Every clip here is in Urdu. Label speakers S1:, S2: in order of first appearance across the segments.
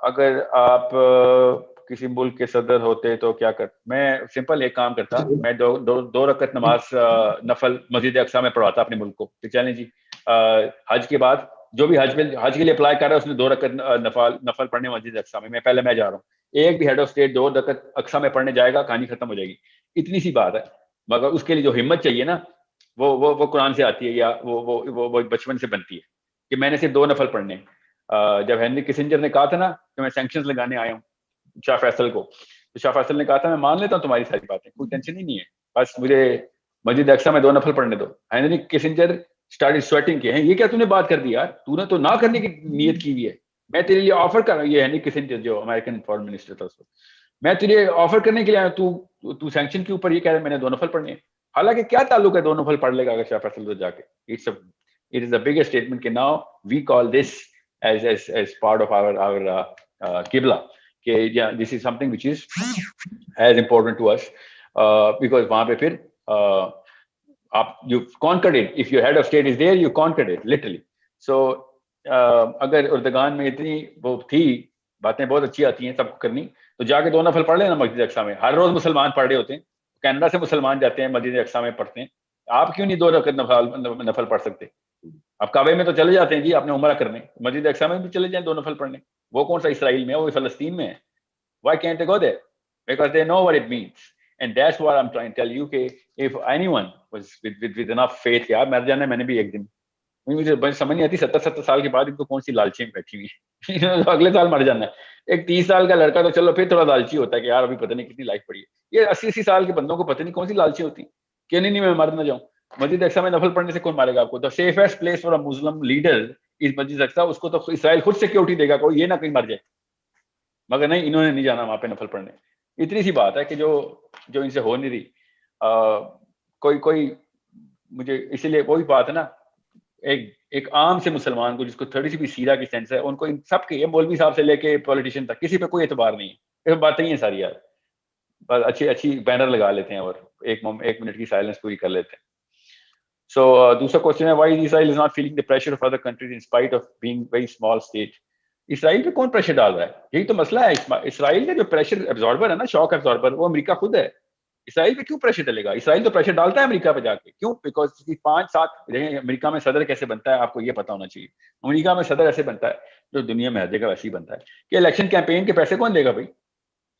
S1: اگر آپ کسی ملک کے صدر ہوتے تو کیا کرتے؟ میں سمپل ایک کام کرتا, میں دو رکعت نماز نفل مسجد اقصی میں پڑھاتا اپنے ملک کو. چلیں جی, حج کے بعد جو بھی حج کے لیے اپلائی کر رہا ہے اس نے 2 رکعت نفل پڑھنے مسجد اقصی میں. میں جا رہا ہوں, ایک بھی ہیڈ آف اسٹیٹ 2 رکعت اقصی میں پڑھنے جائے گا, کہانی ختم ہو جائے گی. اتنی سی بات ہے, مگر اس کے لیے جو ہمت چاہیے نا وہ قرآن سے آتی ہے, یا وہ بچپن سے بنتی ہے کہ میں نے صرف 2 نفل پڑھنے. جب ہینری کسنجر نے کہا تھا نا کہ میں سینکشنز لگانے آیا ہوں شاہ فیصل کو, تو شاہ فیصل نے کہا تھا میں مان لیتا ہوں تمہاری ساری باتیں, کوئی ٹینشن ہی نہیں ہے, بس مجھے مسجد اقصی میں 2 نفل پڑھنے دو. ہینری کسنجر اسٹارٹڈ سویٹنگ کہ یہ کیا تو نے بات کر دی یار, تو نے تو نہ کرنے کی نیت کی ہوئی ہے, میں تیرے لیے آفر کر رہا ہوں. یہ ہینری کسنجر جو امریکن فارن منسٹر تھا, اس کو میں تجھے آفر کرنے کے لیے آیا, تو سینکشن کے اوپر یہ کہہ رہا ہے میں نے 2 نفل پڑھنے ہیں. حالانکہ کیا تعلق ہے 2 نفل پڑھ لے گا اگر شاہ فیصل سے جا کے. It is the biggest statement کہ now we call this as part of our qibla, کہ yeah, this is something which is as important to us because وہاں پہ پھر آپ you conquered it. If your head of state is there, you conquered it literally. So اگر اردگان میں اتنی وہ تھی, باتیں بہت اچھی آتی ہیں سب کو کرنی, تو جا کے 2 نفل پڑھ لینا مسجد اقصی میں. ہر روز مسلمان پڑھ رہے ہوتے ہیں, کینیڈا سے مسلمان جاتے ہیں مسجد اقصی میں پڑھتے ہیں, آپ کیوں نہیں 2 رکعت نفل پڑھ سکتے؟ آپ کعبے میں تو چلے جاتے ہیں جی آپ نے عمرہ کرنے, مسجد اقصی میں بھی چلے جائیں 2 نفل پڑھنے. وہ کون سا اسرائیل میں ہے, وہ فلسطین میں ہے. Why can't they go there? Because they know what it means. And that's what I'm trying to tell you, کہ if anyone was with enough faith, کہ آپ مر جانا ہے, میں نے بھی ایک دن, مجھے سمجھ نہیں آتی 70 سال کے بعد ان کو کون سی لالچیں بیٹھی ہوئی ہیں اگلے سال مر جانا ہے. ایک 30 سال کا لڑکا تو چلو پھر تھوڑا لالچی ہوتا ہے کہ یار ابھی پتہ نہیں کتنی لائف پڑی ہے. یہ 80 سال کے بندوں کو پتہ نہیں کون سی لالچی ہوتی کہ نہیں میں مر نہ جاؤں. مسجد اقصی میں نفل پڑھنے سے کون مارے گا آپ کو؟ The safest place for a Muslim leader is مسجد اقصی. اس کو تو اسرائیل خود سیکیورٹی دے گا, کوئی یہ نہ کہیں مر جائے. مگر نہیں, انہوں نے نہیں جانا وہاں پہ نفل پڑھنے. اتنی سی بات ہے کہ جو ان سے ہو نہیں رہی. کوئی مجھے اسی لیے وہی بات ہے نا, ایک عام سے مسلمان کو جس کو تھوڑی سی بھی سیرہ کی سینس ہے, ان کو ان سب کے, یہ مولوی صاحب سے لے کے پولیٹیشین تک کسی پہ کوئی اعتبار نہیں ہے. یہ باتیں ہی ہیں ساری یار, بس اچھی بینر لگا لیتے ہیں اور 1 منٹ کی سائلنس پوری کر لیتے ہیں. So دوسرا کوشچن ہے, why Israel is not feeling the pressure of other countries in spite of being very small state. اسرائیل پہ کون پریشر ڈال رہا ہے؟ یہی تو مسئلہ ہے. اسرائیل کا جو پریشر ایبزاربر ہے نا, شاک ایبزاربر, وہ امریکہ خود ہے. اسرائیل پہ کیوں پریشر ڈلے گا؟ اسرائیل تو پریشر ڈالتا ہے امریکہ پہ جا کے. کیوں؟ بیکاز 5-7 امریکہ میں صدر کیسے بنتا ہے آپ کو یہ پتا ہونا چاہیے. امریکہ میں صدر ایسے بنتا ہے جو دنیا میں ہر جگہ ویسے ہی بنتا ہے کہ الیکشن کیمپین کے پیسے کون دے گا بھائی؟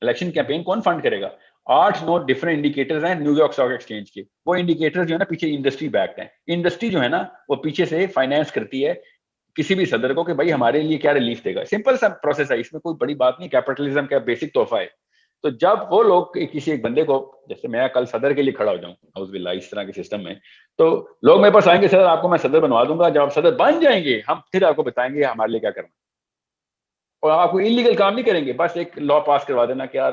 S1: الیکشن کیمپین کون فنڈ کرے گا؟ 8-9 ڈفرنٹ انڈیکیٹرز ہیں نیو یارک اسٹاک ایکسچینج کے. وہ انڈیکیٹر جو ہے نا پیچھے انڈسٹری بیکڈ ہیں. انڈسٹری جو ہے نا وہ پیچھے سے فائنینس کرتی ہے کسی بھی صدر کو کہ بھائی ہمارے لیے کیا ریلیف دے گا. سمپل سا پروسیس ہے, اس میں کوئی بڑی بات نہیں. کیپٹلزم کا بیسک تحفہ ہے. تو جب وہ لوگ کسی ایک بندے کو, جیسے میں کل صدر کے لیے کھڑا ہو جاؤں اعوذ باللہ اس طرح کے سسٹم میں, تو لوگ میرے پاس آئیں گے, صدر آپ کو میں صدر بنوا دوں گا. جب آپ صدر بن جائیں گے ہم پھر آپ کو بتائیں گے ہمارے لیے کیا کرنا. اور آپ کو انلیگل کام نہیں کریں گے, بس ایک لا پاس کروا دینا کہ یار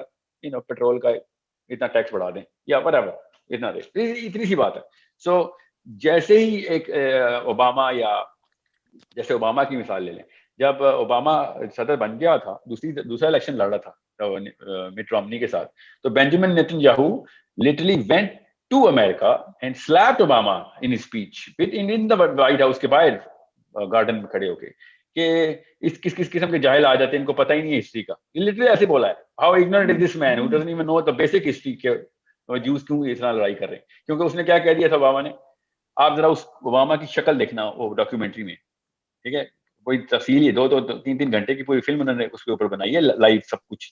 S1: پیٹرول کا اتنا ٹیکس بڑھا دیں یا whatever, اتنا دیں. اتنی سی بات ہے. سو جیسے ہی ایک اوباما, یا جیسے اوباما کی مثال لے لیں, جب اوباما صدر بن گیا تھا, دوسرا الیکشن لڑ رہا تھا مٹ رومنی کے ساتھ, تو Benjamin Netanyahu literally went to America and slapped Obama in his speech in the White House کے باہر گارڈن میں کھڑے ہو کے کہ کس قسم کے جاہل آ جاتے ہیں, ان کو پتہ ہی نہیں ہے ہسٹری کا. لٹرلی ایسے بولا ہے, how ignorant is this man who doesn't even know the basic history کہ جوز کیوں اتنا لڑائی کر رہے ہیں. کیونکہ اس نے کیا کہہ دیا تھا اوباما نے, آپ ذرا اس اوباما کی شکل دیکھنا وہ ڈاکیومنٹری میں, ٹھیک ہے, کوئی تفصیل ہی 2-3 گھنٹے کی پوری فلم انہوں نے اس کے اوپر بنائی ہے لائیو سب کچھ.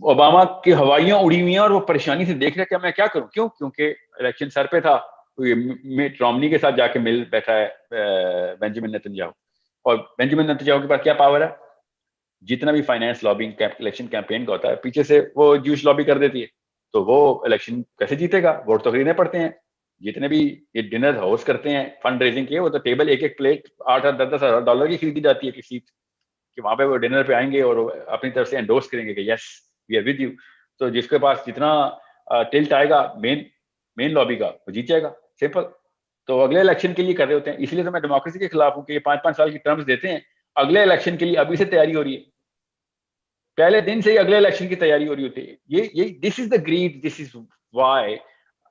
S1: اوباما کی ہوائیاں اڑی ہوئی ہیں اور وہ پریشانی سے دیکھ رہے کہ میں کیا کروں. کیوں؟ کیونکہ الیکشن سر پہ تھا, مٹ رومنی کے ساتھ جا کے مل بیٹھا ہے بینجامن نیتن یاہو. اور بینجامن نیتن یاہو کے پاس کیا پاور ہے؟ جتنا بھی فائنینس لابنگ الیکشن کیمپین کا ہوتا ہے پیچھے سے وہ جوش لابی کر دیتی ہے. تو وہ الیکشن کیسے جیتے گا؟ ووٹ تو خریدنے پڑتے ہیں. جتنے بھی یہ ڈنر ہوسٹ کرتے ہیں فنڈ ریزنگ کے, وہ تو ٹیبل ایک پلیٹ $8,000-10,000 کی خریدی جاتی ہے کسی کہ وہاں پہ وہ ڈنر پہ آئیں گے اور اپنی طرف سے انڈورس کریں گے کہ یس وی آر ود یو. تو جس کے پاس جتنا ٹلٹ آئے گا مین لابی کا, وہ جیت جائے گا. سمپل. تو اگلے الیکشن کے لیے کر رہے ہوتے ہیں. اس لیے تو میں ڈیموکریسی کے خلاف ہوں کہ یہ 5-5 سال کی ٹرمز دیتے ہیں. اگلے الیکشن کے لیے ابھی سے تیاری ہو رہی ہے, پہلے دن سے ہی اگلے الیکشن کی تیاری ہو رہی ہوتی ہے. یہ this is the grade, this is why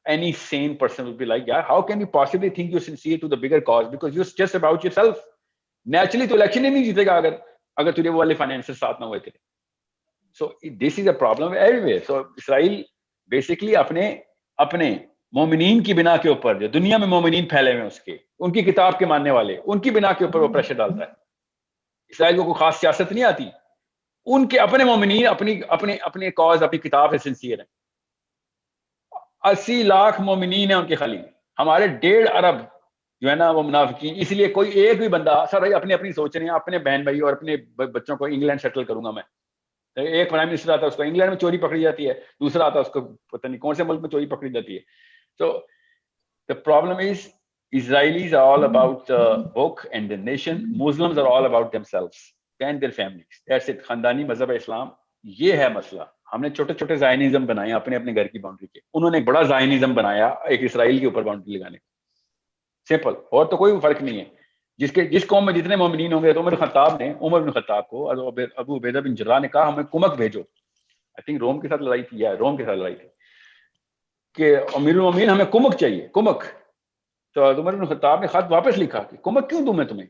S1: any sane person will be like, yeah, how can you possibly think you're sincere to the bigger cause because you're just about yourself. Naturally تو election ہی نہیں جیتے گا اگر اگر تجھے وہ والے فائنینسر ساتھ نہ ہوئے تھے. So this is a problem everywhere. So Israel basically اپنے مومنین کی بنا کے اوپر, جو دنیا میں مومنین پھیلے ہوئے اس کے, ان کی کتاب کے ماننے والے, ان کی بنا کے اوپر وہ پریشر ڈالتا ہے. اسرائیل کو کوئی خاص سیاست نہیں آتی, ان کے اپنے مومنین اپنے کاز اپنی کتاب سے سنسیئر ہیں. 80 لاکھ مومنین ہیں ان کے خالی. ہمارے 1.5 ارب جو ہے نا وہ منافقین. اس لیے کوئی ایک بھی بندہ سر اپنی سوچ رہے ہیں, اپنے بہن بھائی اور اپنے بچوں کو انگلینڈ سیٹل کروں گا میں. ایک پرائم منسٹر آتا ہے اس کو انگلینڈ میں چوری پکڑی جاتی ہے, دوسرا آتا ہے اس کو پتہ نہیں کون سے ملک میں چوری پکڑی جاتی ہے. So the problem is Israelis are all about the book and the nation. Muslims are all about themselves and their families. That's it. خاندانی مذہب اسلام, یہ ہے مسئلہ. ہم نے چھوٹے چھوٹے زائنزم بنائے اپنے اپنے گھر کی باؤنڈری کے. انہوں نے ایک بڑا زائنزم بنایا ایک اسرائیل کے اوپر باؤنڈری لگانے کا. سمپل, اور تو کوئی فرق نہیں ہے. جس قوم میں جتنے مومنین ہوں گے, تو عمر بن خطاب کو ابو عبیدہ بن جراح نے کہا ہمیں کمک بھیجو. آئی تھنک روم کے ساتھ لڑائی تھی, یا روم کے ساتھ لڑائی تھی, کہ امیر المومنین ہمیں کمک چاہیے, کمک. تو عمر بن خطاب نے خط واپس لکھا کہ کمک کیوں دوں میں تمہیں,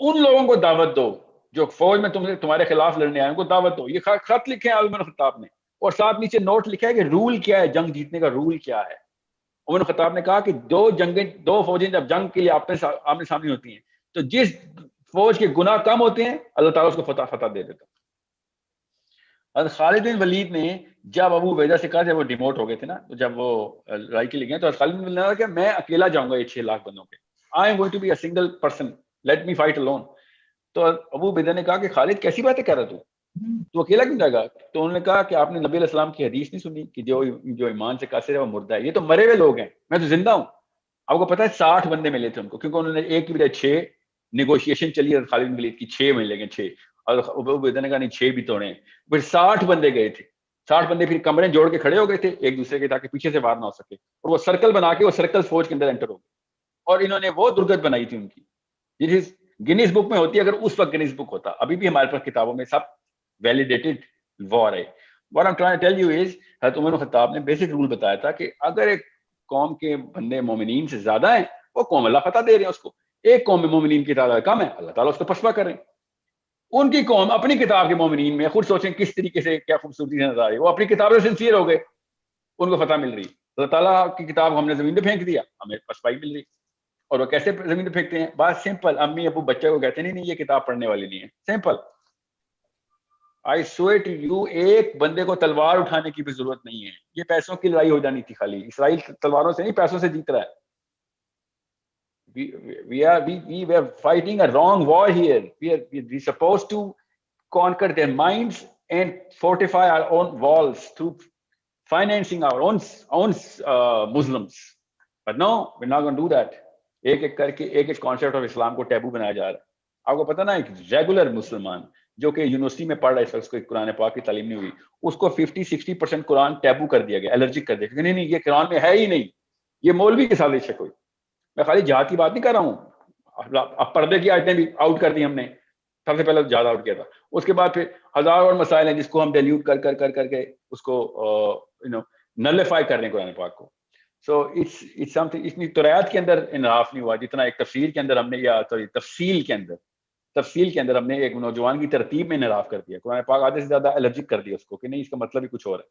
S1: ان لوگوں کو دعوت دو جو فوج میں تمہارے خلاف لڑنے آئے, ان کو دعوت دو. یہ خط لکھے ہیں عمر بن خطاب نے, اور ساتھ نیچے نوٹ لکھا ہے کہ رول کیا ہے, جنگ جیتنے کا رول کیا ہے. عمر بن خطاب نے کہا کہ دو فوجیں جب جنگ کے لیے آمنے سامنے ہوتی ہیں, تو جس فوج کے گناہ کم ہوتے ہیں اللہ تعالیٰ اس کو فتح دے دیتا. حضرت خالد بن ولید نے جب ابو عبیدہ سے کہا, جب وہ ڈیموٹ ہو گئے تھے نا, تو جب وہ لڑائی کے لیے گئے, تو خالد بن ولید نے کہا کہ میں اکیلا جاؤں گا یہ 6 لاکھ بندوں کے. I am going to be a single person, let me fight alone. تو ابو عبیدہ نے کہا کہ خالد کیسی باتیں کر رہا تو اکیلا کیوں جائے گا؟ تو انہوں نے کہا کہ آپ نے نبی علیہ السلام کی حدیث نہیں سنی کہ جو ایمان سے قاصر ہے وہ مردہ ہے. یہ تو مرے ہوئے لوگ ہیں, میں تو زندہ ہوں. آپ کو پتا ہے 60 بندے ملے تھے ان کو, کیونکہ انہوں نے ایک کی بجائے 6 نیگوشیشن چلی ہے خالد بن ولید کی, 6 ملے گئے 6, اور ابو عبیدہ نے کہا نہیں 6 بھی توڑے ہیں. پھر 60 بندے گئے تھے, 60 بندے پھر کمرے جوڑ کے کھڑے ہو گئے تھے ایک دوسرے کے, تاکہ پیچھے سے وار نہ ہو سکے, اور وہ سرکل بنا کے وہ سرکل فوج کے اندر انٹر ہو گئے. اور انہوں نے وہ درگت بنائی تھی ان کی, جس گنیز بک میں ہوتی ہے, اگر اس وقت گنیز بک ہوتا. ابھی بھی ہمارے پاس کتابوں میں سب ویلیڈیٹڈ وار ہے. What I'm trying to tell you is حضرت عمر بن خطاب نے بیسک رول بتایا تھا کہ اگر ایک قوم کے بندے مومنین سے زیادہ ہیں, وہ قوم اللہ فتح دے رہے ہیں اس کو. ایک قوم میں مومنین کی تعداد کم ہے, اللہ تعالیٰ اس کو پسپا کر رہے ہیں. ان کی قوم اپنی کتاب کے مومنین میں, خود سوچیں کس طریقے سے کیا خوبصورتی سے نظر آ رہی ہے, وہ اپنی کتاب سے سنسیئر ہو گئے, ان کو فتح مل رہی. اللہ تعالیٰ کی کتاب ہم نے زمین پہ پھینک دیا, ہمیں پسپائی مل رہی. اور وہ کیسے زمین پہ پھینکتے ہیں؟ بات سمپل, امی ابو بچے کو کہتے نہیں یہ کتاب پڑھنے والی نہیں ہے. Simple, I swear to you, ایک بندے کو تلوار اٹھانے کی بھی ضرورت نہیں ہے. یہ پیسوں کی لڑائی ہو جانی تھی خالی. اسرائیل تلواروں سے نہیں, پیسوں سے جیت رہا ہے. We are fighting a wrong war here. We supposed to conquer their minds and fortify our own walls through financing our own Muslims. But no, we're not going to do that. ایک کر کے ایک کانسیپٹ آف اسلام کو ٹیبو بنایا جا رہا ہے. آپ کو پتا نا, ایک ریگولر مسلمان جو کہ یونیورسٹی میں پڑھ رہا ہے, اس کو قرآن پاک کی تعلیم نہیں ہوئی, اس کو 50-60% قرآن ٹیبو کر دیا گیا, الرجک کر دیا گیا. نہیں یہ قرآن میں ہے ہی نہیں, یہ مولوی کے سازش ہے کوئی. میں خالی جہاد کی بات نہیں کر رہا ہوں, اب پردے کی آیتیں بھی آؤٹ کر دی ہم نے. سب سے پہلے جہاد آؤٹ کیا تھا, اس کے بعد پھر ہزار اور مسائل ہیں جس کو ہم ڈیلیوٹ کر کے اس کو نلیفائی کر رہے ہیں قرآن پاک کو. So it's something. اتنی تریات کے اندر انحراف نہیں ہوا جتنا ایک تفسیر کے اندر ہم نے, یا تفصیل کے اندر ہم نے ایک نوجوان کی ترتیب میں انحراف کر دیا. قرآن پاک آدھے سے زیادہ الرجک کر دیا اس کو, کہ نہیں اس کا مطلب ہی کچھ اور ہے.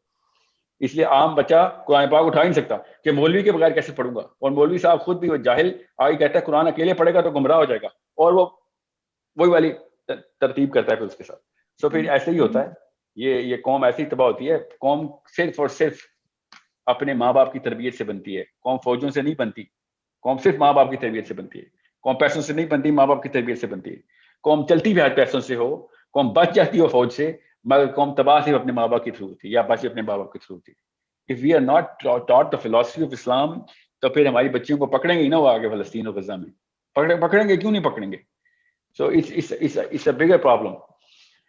S1: اس لیے عام بچہ قرآن پاک اٹھا نہیں سکتا کہ مولوی کے بغیر کیسے پڑھوں گا. اور مولوی صاحب خود بھی وہ جاہل آگے کہتا ہے قرآن اکیلے پڑھے گا تو گمراہ ہو جائے گا, اور وہ وہی والی ترتیب کرتا ہے پھر اس کے ساتھ. سو پھر ایسے ہی ہوتا ہے. یہ قوم ایسی تباہ ہوتی ہے. قوم صرف اور صرف اپنے ماں باپ کی تربیت سے بنتی ہے. قوم فوجوں سے نہیں بنتی. قوم صرف ماں باپ کی تربیت سے بنتی ہے. قوم پیسوں سے نہیں بنتی, ماں باپ کی تربیت سے بنتی ہے. قوم چلتی بھی پیسوں سے ہو, قوم بچ جاتی ہو فوج سے, مگر قوم تباہ صرف اپنے ماں باپ کی تھرو تھی, یا بچ اپنے ماں باپ کے تھرو تھی. If we are not taught the philosophy of Islam, تو پھر ہماری بچیوں کو پکڑیں گے نا وہ آگے فلسطین اور غزہ میں. پکڑیں گے کیوں نہیں پکڑیں گے؟ So it's a bigger problem.